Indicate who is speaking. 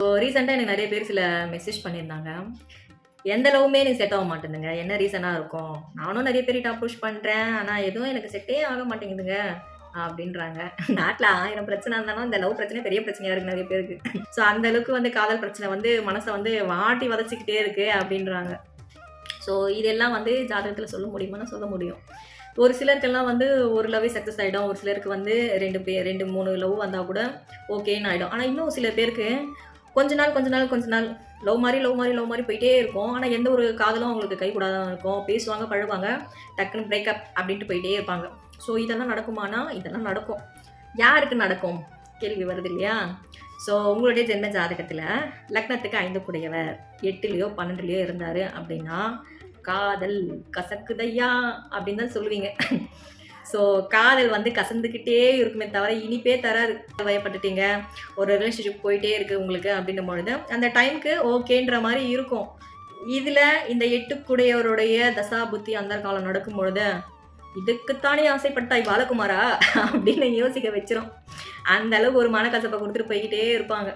Speaker 1: ரீசெண்டா எனக்கு நெறைய பேர் சில மெசேஜ் பண்ணியிருந்தாங்க. எந்த லவ்வுமே எனக்கு செட் ஆக மாட்டேதுங்க. என்ன ரீசனா இருக்கும்? நானும் நெறைய பேர்கிட்ட அப்ரோச் பண்றேன். ஆனா எதுவும் எனக்கு செட்டே ஆக மாட்டேங்குதுங்க. அப்டின்றாங்க. நாட்ல 1000 பிரச்சனை இருந்தாலும், இந்த லவ் பிரச்சனை பெரிய பிரச்சனையா இருக்கு நெறைய பேருக்கு. ஸோ அந்த அளவுக்கு வந்து காதல் பிரச்சனை வந்து மனச வந்து வாட்டி வதச்சிக்கிட்டே இருக்கு அப்டின்றாங்க. ஸோ இதெல்லாம் வந்து ஜாதகத்துல சொல்ல முடியுமான்னா சொல்ல முடியும். ஒரு சிலருக்கெல்லாம் வந்து ஒரு லவ்வே சக்சஸ் ஆயிடும். ஒரு சிலருக்கு வந்து 2, 3 லவ் வந்தா கூட ஓகேன்னு ஆயிடும். ஆனா இன்னும் சில பேருக்கு கொஞ்ச நாள் லவ் மாரி போயிட்டே இருக்கும். ஆனா எந்த ஒரு காதலும் அவங்களுக்கு கைகூடாத இருக்கும். பேசுவாங்க, பழகுவாங்க. டக்குனு பிரேக்கப் அப்டின்ட்டு போயிட்டே இருப்பாங்க. ஸோ இதெல்லாம் நடக்குமானா, இதெல்லாம் நடக்கும். யாருக்கு நடக்கும்? கேள்வி வருது இல்லையா? ஸோ உங்களுடைய ஜென்ம ஜாதகத்துல லக்னத்துக்கு 5 கூடையவர் 8லயோ, 12லயோ இருந்தாரு அப்டின்னா, காதல் கசக்குதையா அப்படின்னு தான் சொல்லுவீங்க. ஸோ காதல் வந்து கசந்துக்கிட்டே இருக்குமே தவிர இனிப்பே தராது. வயப்பட்டுட்டீங்க, ஒரு ரிலேஷன்ஷிப் போயிட்டே இருக்கு உங்களுக்கு அப்படின்னும் பொழுது, அந்த டைம்க்கு ஓகேன்ற மாரி இருக்கும். இதுல இந்த 8 கூடையவருடைய தசா, புத்தி, அந்தர் காலம் நடக்கும் பொழுது, "இதுக்குத்தானே ஆசைப்பட்டாய் பாலகுமாரா?" அப்படின்னு யோசிக்க வச்சுரும். அந்த அளவுக்கு ஒரு மனக்கசப்ப குடுத்துட்டு போய்க்கிட்டே இருப்பாங்க.